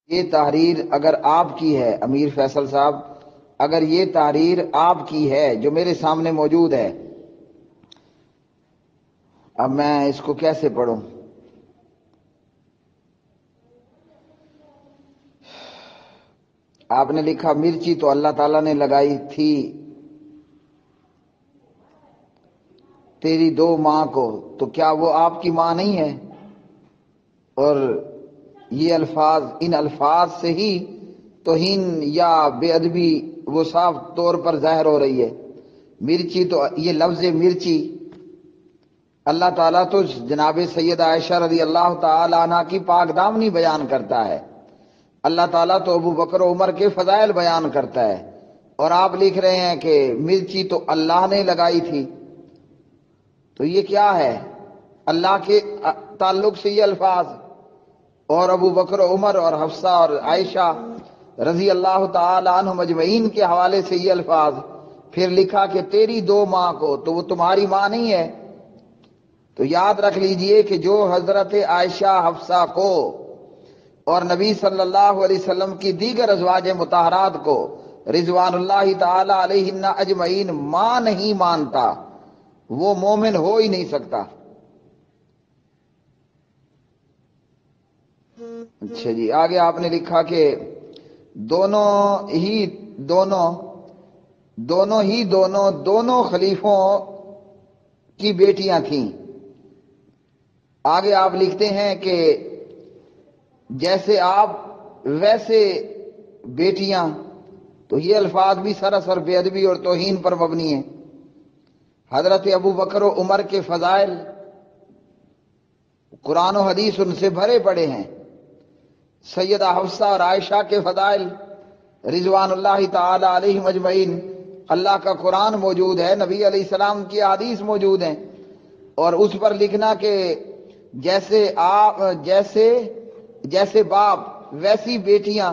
یہ تحریر اگر آپ کی ہے امیر فیصل صاحب، اگر یہ تحریر آپ کی ہے جو میرے سامنے موجود ہے، اب میں اس کو کیسے پڑھوں؟ آپ نے لکھا مرچی تو اللہ تعالیٰ نے لگائی تھی تیری دو ماں کو، تو کیا وہ آپ کی ماں نہیں ہے؟ اور یہ الفاظ، ان الفاظ سے ہی توہین یا بے ادبی وہ صاف طور پر ظاہر ہو رہی ہے۔ مرچی تو یہ لفظ مرچی اللہ تعالیٰ تو جناب سیدہ عائشہ رضی اللہ تعالی عنہ کی پاک دامنی بیان کرتا ہے، اللہ تعالیٰ تو ابو بکر و عمر کے فضائل بیان کرتا ہے، اور آپ لکھ رہے ہیں کہ مرچی تو اللہ نے لگائی تھی۔ تو یہ کیا ہے؟ اللہ کے تعلق سے یہ الفاظ، اور ابو بکر و عمر اور حفصہ اور عائشہ رضی اللہ تعالی عنہم اجمعین کے حوالے سے یہ الفاظ، پھر لکھا کہ تیری دو ماں کو، تو وہ تمہاری ماں نہیں ہے۔ تو یاد رکھ لیجئے کہ جو حضرت عائشہ حفصہ کو اور نبی صلی اللہ علیہ وسلم کی دیگر ازواج مطہرات کو رضوان اللہ تعالی علیہن اجمعین ماں نہیں مانتا، وہ مومن ہو ہی نہیں سکتا۔ اچھا جی، آگے آپ نے لکھا کہ دونوں خلیفوں کی بیٹیاں تھیں۔ آگے آپ لکھتے ہیں کہ جیسے آپ ویسے بیٹیاں، تو یہ الفاظ بھی سراسر بے ادبی اور توہین پر مبنی ہیں۔ حضرت ابو بکر و عمر کے فضائل قرآن و حدیث ان سے بھرے پڑے ہیں، سیدہ حفصہ اور عائشہ کے فضائل رضوان اللہ تعالی علیہم اجمعین، اللہ کا قرآن موجود ہے، نبی علیہ السلام کی حدیث موجود ہیں، اور اس پر لکھنا کہ جیسے باپ ویسی بیٹیاں،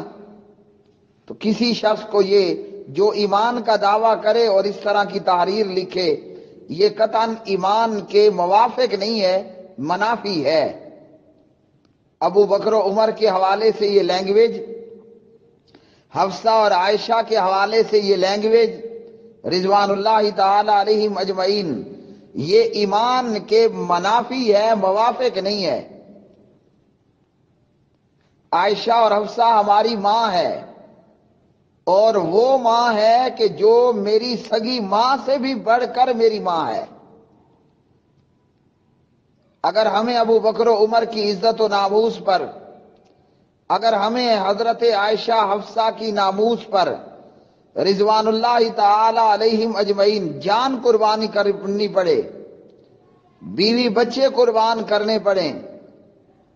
تو کسی شخص کو یہ جو ایمان کا دعویٰ کرے اور اس طرح کی تحریر لکھے، یہ قطعاً ایمان کے موافق نہیں ہے، منافی ہے۔ ابو بکر و عمر کے حوالے سے یہ لینگویج، حفصہ اور عائشہ کے حوالے سے یہ لینگویج رضوان اللہ تعالی علیہم اجمعین، یہ ایمان کے منافی ہے، موافق نہیں ہے۔ عائشہ اور حفصہ ہماری ماں ہے، اور وہ ماں ہے کہ جو میری سگی ماں سے بھی بڑھ کر میری ماں ہے۔ اگر ہمیں ابو بکر و عمر کی عزت و ناموس پر، اگر ہمیں حضرت عائشہ حفصہ کی ناموس پر رضوان اللہ تعالی علیہم اجمعین جان قربانی کرنی پڑے، بیوی بچے قربان کرنے پڑیں،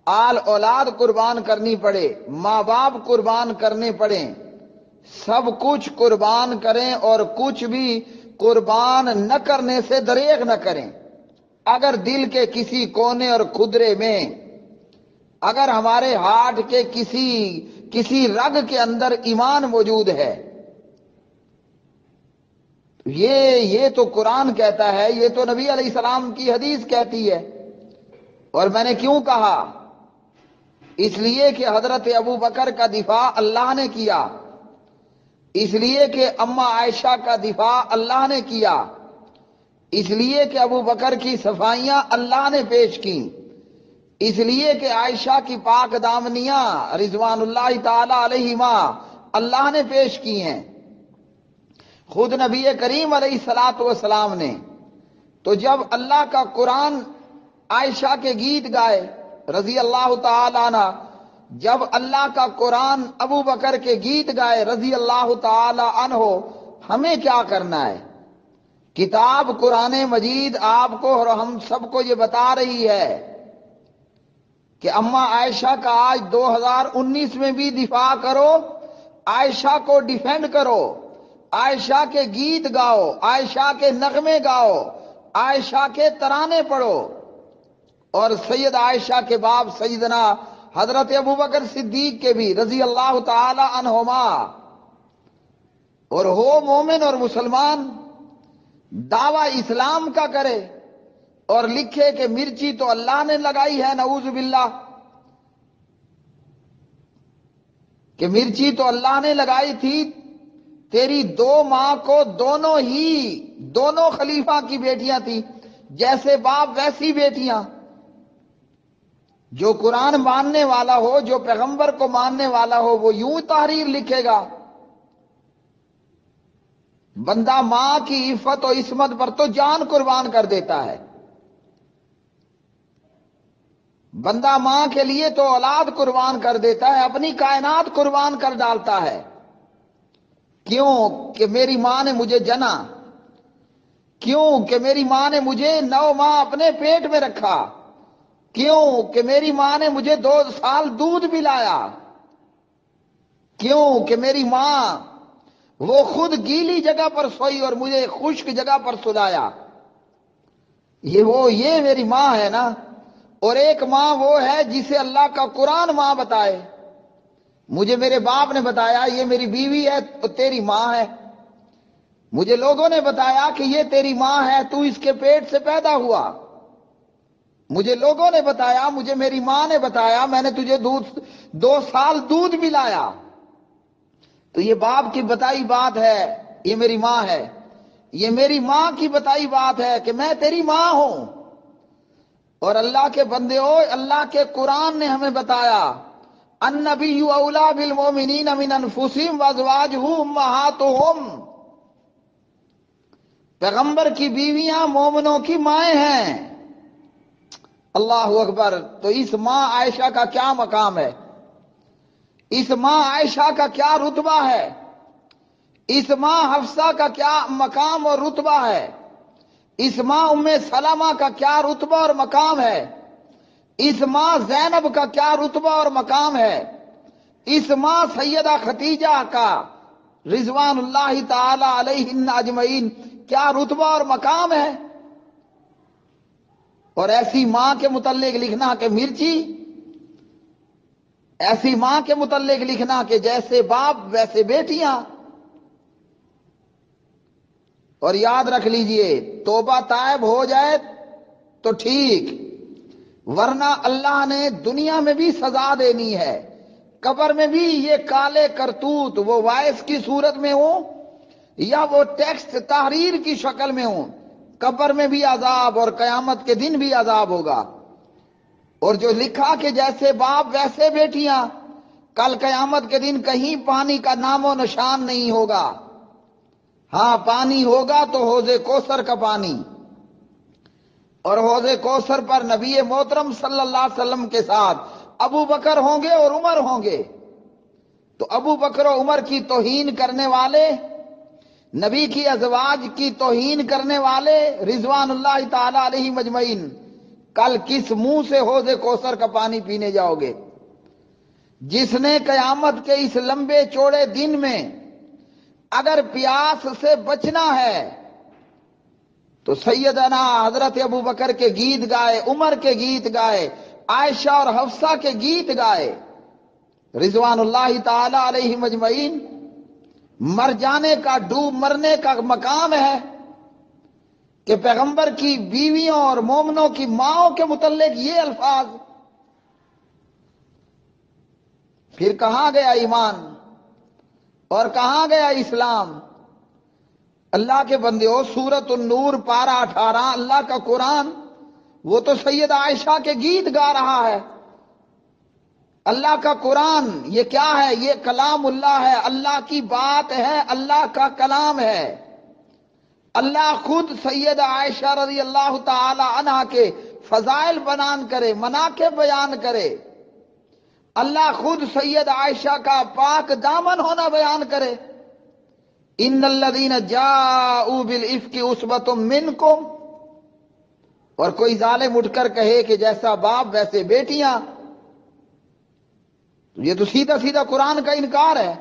آل اولاد قربان کرنی پڑے، ماں باپ قربان کرنے پڑیں، سب کچھ قربان کریں، اور کچھ بھی قربان نہ کرنے سے دریغ نہ کریں۔ اگر دل کے کسی کونے اور کھدرے میں، اگر ہمارے ہارٹ کے کسی رگ کے اندر ایمان موجود ہے، یہ تو قرآن کہتا ہے، یہ تو نبی علیہ السلام کی حدیث کہتی ہے۔ اور میں نے کیوں کہا؟ اس لیے کہ حضرت ابو بکر کا دفاع اللہ نے کیا، اس لیے کہ اماں عائشہ کا دفاع اللہ نے کیا، اس لیے کہ ابو بکر کی صفائیاں اللہ نے پیش کی، اس لیے کہ عائشہ کی پاک دامنیاں رضوان اللہ تعالی علیہما اللہ نے پیش کی ہیں۔ خود نبی کریم علیہ الصلوۃ والسلام نے تو جب اللہ کا قرآن عائشہ کے گیت گائے رضی اللہ تعالی عنہ، جب اللہ کا قرآن ابو بکر کے گیت گائے رضی اللہ تعالی عنہ، ہمیں کیا کرنا ہے؟ کتاب قرآن مجید آپ کو اور ہم سب کو یہ بتا رہی ہے کہ اماں عائشہ کا آج 2019 میں بھی دفاع کرو، عائشہ کو ڈیفینڈ کرو، عائشہ کے گیت گاؤ، عائشہ کے نغمے گاؤ، عائشہ کے ترانے پڑھو، اور سید عائشہ کے باپ سیدنا حضرت ابوبکر صدیق کے بھی رضی اللہ تعالی عنہما، اور ہو مومن اور مسلمان دعویٰ اسلام کا کرے اور لکھے کہ مرچی تو اللہ نے لگائی ہے، نعوذ باللہ۔ کہ مرچی تو اللہ نے لگائی تھی تیری دو ماں کو، دونوں خلیفہ کی بیٹیاں تھی، جیسے باپ ویسی بیٹیاں۔ جو قرآن ماننے والا ہو، جو پیغمبر کو ماننے والا ہو، وہ یوں تحریر لکھے گا۔ بندہ ماں کی عفت و عصمت پر تو جان قربان کر دیتا ہے، بندہ ماں کے لیے تو اولاد قربان کر دیتا ہے، اپنی کائنات قربان کر ڈالتا ہے۔ کیوں کہ میری ماں نے مجھے جنا، کیوں کہ میری ماں نے مجھے 9 ماہ اپنے پیٹ میں رکھا، کیوں کہ میری ماں نے مجھے 2 سال دودھ پلایا، کیوں کہ میری ماں وہ خود گیلی جگہ پر سوئی اور مجھے خشک جگہ پر سلایا۔ یہ میری ماں ہے نا۔ اور ایک ماں وہ ہے جسے اللہ کا قرآن ماں بتائے۔ مجھے میرے باپ نے بتایا یہ میری بیوی ہے تو تیری ماں ہے، مجھے لوگوں نے بتایا کہ یہ تیری ماں ہے، تو اس کے پیٹ سے پیدا ہوا، مجھے لوگوں نے بتایا، مجھے میری ماں نے بتایا، میں نے تجھے 2 سال دودھ پلایا۔ تو یہ باپ کی بتائی بات ہے، یہ میری ماں ہے، یہ میری ماں کی بتائی بات ہے کہ میں تیری ماں ہوں۔ اور اللہ کے بندے ہو، اللہ کے قرآن نے ہمیں بتایا النبی اولیٰ بالمؤمنین من انفسہم وازواجہ امہاتہم، پیغمبر کی بیویاں مومنوں کی مائیں ہیں۔ اللہ اکبر۔ تو اس ماں عائشہ کا کیا مقام ہے، اس ماں عائشہ کا کیا رتبہ ہے، اس ماں حفصہ کا کیا مقام اور رتبہ ہے، اس ماں ام سلمہ کا کیا رتبہ اور مقام ہے، اس ماں زینب کا کیا رتبہ اور مقام ہے، اس ماں سیدہ خدیجہ کا رضوان اللہ تعالی علیہن اجمعین کیا رتبہ اور مقام ہے۔ اور ایسی ماں کے متعلق لکھنا کہ مرچی، ایسی ماں کے متعلق لکھنا کہ جیسے باپ ویسے بیٹیاں۔ اور یاد رکھ لیجئے توبہ طائب ہو جائے تو ٹھیک، ورنہ اللہ نے دنیا میں بھی سزا دینی ہے، قبر میں بھی یہ کالے کرتوت وہ وائس کی صورت میں ہوں یا وہ ٹیکسٹ تحریر کی شکل میں ہوں، قبر میں بھی عذاب اور قیامت کے دن بھی عذاب ہوگا۔ اور جو لکھا کہ جیسے باپ ویسے بیٹیاں، کل قیامت کے دن کہیں پانی کا نام و نشان نہیں ہوگا۔ ہاں پانی ہوگا تو حوض کوثر کا پانی، اور حوض کوثر پر نبی محترم صلی اللہ علیہ وسلم کے ساتھ ابو بکر ہوں گے اور عمر ہوں گے۔ تو ابو بکر و عمر کی توہین کرنے والے، نبی کی ازواج کی توہین کرنے والے رضوان اللہ تعالی علیہ مجمعین، کل کس منہ سے حوض کوثر کا پانی پینے جاؤ گے؟ جس نے قیامت کے اس لمبے چوڑے دن میں اگر پیاس سے بچنا ہے تو سیدنا حضرت ابو بکر کے گیت گائے، عمر کے گیت گائے، عائشہ اور حفصہ کے گیت گائے رضوان اللہ تعالی علیہ مجمعین۔ مر جانے کا، ڈوب مرنے کا مقام ہے کہ پیغمبر کی بیویوں اور مومنوں کی ماؤں کے متعلق یہ الفاظ، پھر کہاں گیا ایمان اور کہاں گیا اسلام؟ اللہ کے بندیوں، سورۃ النور پارہ 18 اللہ کا قرآن، وہ تو سید عائشہ کے گیت گا رہا ہے۔ اللہ کا قرآن یہ کیا ہے؟ یہ کلام اللہ ہے، اللہ کی بات ہے، اللہ کا کلام ہے۔ اللہ خود سید عائشہ رضی اللہ تعالی عنہا کے فضائل بیان کرے، مناقب بیان کرے، اللہ خود سید عائشہ کا پاک دامن ہونا بیان کرے۔ ان الذین جاءوا بالافک عصبۃ منکم، اور کوئی ظالم اٹھ کر کہے کہ جیسا باپ ویسے بیٹیاں، یہ تو سیدھا سیدھا قرآن کا انکار ہے۔